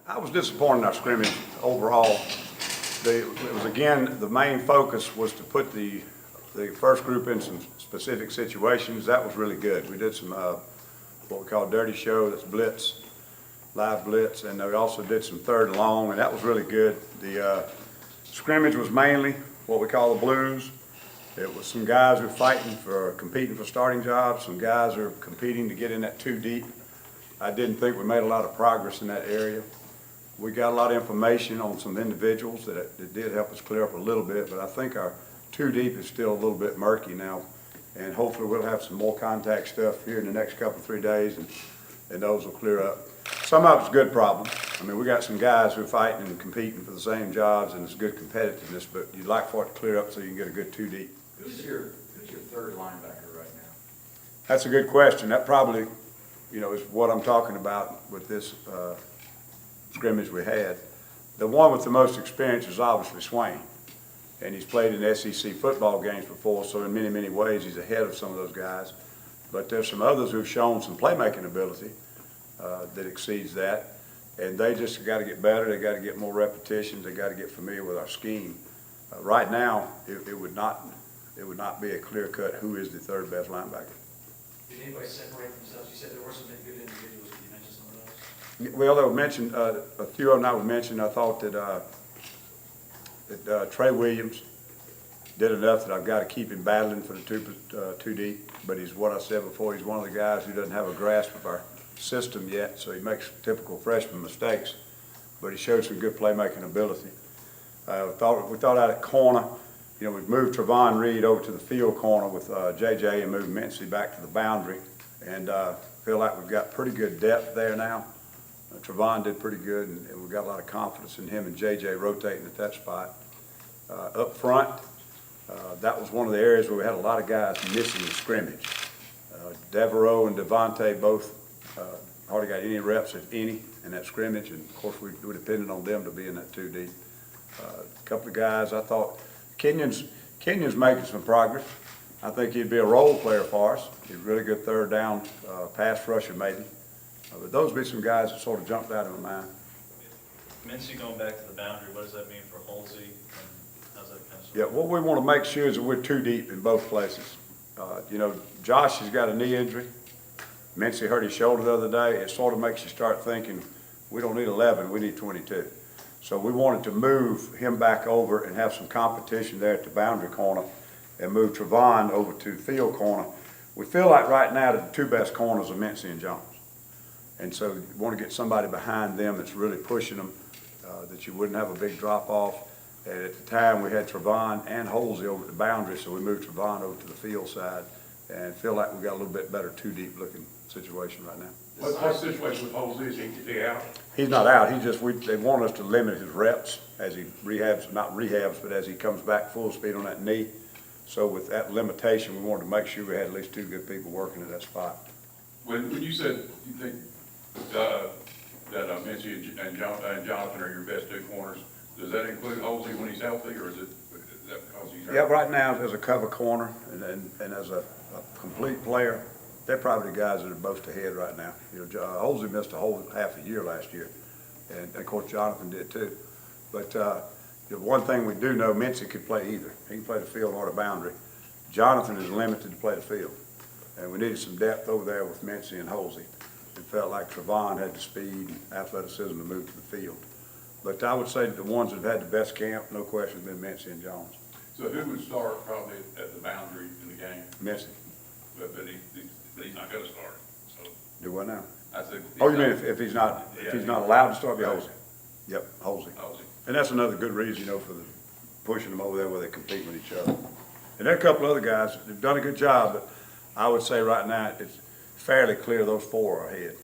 I was disappointed in our scrimmage overall. It was, again, the main focus was to put the first group in some specific situations. That was really good. We did some what we call dirty show, that's blitz, live blitz, and we also did some third and long, and that was really good. The scrimmage was mainly what we call the blues. It was some guys who were competing for starting jobs, some guys who are competing to get in that 2 deep. I didn't think we made a lot of progress in that area. We got a lot of information on some individuals that did help us clear up a little bit, but I think our 2 deep is still a little bit murky now, and hopefully we'll have some more contact stuff here in the next couple, 3 days, and those will clear up. Some of it's good problems. I mean, we got some guys who are fighting and competing for the same jobs, and it's good competitiveness, but you'd like for it to clear up so you can get a good 2 deep. Who's your third linebacker right now? That's a good question. That probably, is what I'm talking about with this scrimmage we had. The one with the most experience is obviously Swain, and he's played in SEC football games before, so in many, many ways he's ahead of some of those guys. But there's some others who've shown some playmaking ability that exceeds that, and they just got to get better. They got to get more repetitions. They got to get familiar with our scheme. Right now, it would not be a clear cut who is the third best linebacker. Did anybody separate themselves? You said there were some good individuals. Can you mention some of those? Well, they were mentioned, a few of them I would mention. I thought that Trey Williams did enough that I've got to keep him battling for the 2 deep. But he's what I said before. He's one of the guys who doesn't have a grasp of our system yet, so he makes typical freshman mistakes. But he showed some good playmaking ability. We thought out at corner. We've moved Trevon Reed over to the field corner with JJ and moved Mincy back to the boundary, and feel like we've got pretty good depth there now. Trevon did pretty good, and we've got a lot of confidence in him and JJ rotating at that spot. Up front, that was one of the areas where we had a lot of guys missing in scrimmage. Devereaux and Devontae both hardly got any reps, if any, in that scrimmage, and of course we depended on them to be in that 2 deep. A couple of guys, I thought Kenyon's making some progress. I think he'd be a role player for us. He's a really good third down pass rusher maybe. But those would be some guys that sort of jumped out of my mind. Mincy going back to the boundary, what does that mean for Halsey, and how's that kind of? Yeah, what we want to make sure is that we're 2 deep in both places. Josh has got a knee injury. Mincy hurt his shoulder the other day. It sort of makes you start thinking, we don't need 11, we need 22. So we wanted to move him back over and have some competition there at the boundary corner and move Trevon over to the field corner. We feel like right now that the 2 best corners are Mincy and Jones. And so you want to get somebody behind them that's really pushing them, that you wouldn't have a big drop off. And at the time we had Trevon and Halsey over at the boundary, so we moved Trevon over to the field side and feel like we got a little bit better 2 deep looking situation right now. What's the situation with Halsey? Is he out? He's not out. They want us to limit his reps as he not rehabs, but as he comes back full speed on that knee. So with that limitation, we wanted to make sure we had at least 2 good people working at that spot. When you said you think that Mincy and Jonathan are your best 2 corners, does that include Halsey when he's healthy, or is that because he's hurt? Yeah, right now as a cover corner and as a complete player, they're probably the guys that are most ahead right now. Halsey missed a whole half a year last year, and of course Jonathan did too. But one thing we do know, Mincy could play either. He can play the field or the boundary. Jonathan is limited to play the field, and we needed some depth over there with Mincy and Halsey. It felt like Trevon had the speed and athleticism to move to the field. But I would say that the ones that have had the best camp, no question, have been Mincy and Jones. So who would start probably at the boundary in the game? Mincy. But he's not going to start. So Do what now? I said. Oh, you mean if he's not allowed to start, be Right. Halsey? Yep, Halsey. Halsey. And that's another good reason, for the pushing them over there where they compete with each other. And there are a couple other guys that have done a good job, but I would say right now it's fairly clear those 4 are ahead.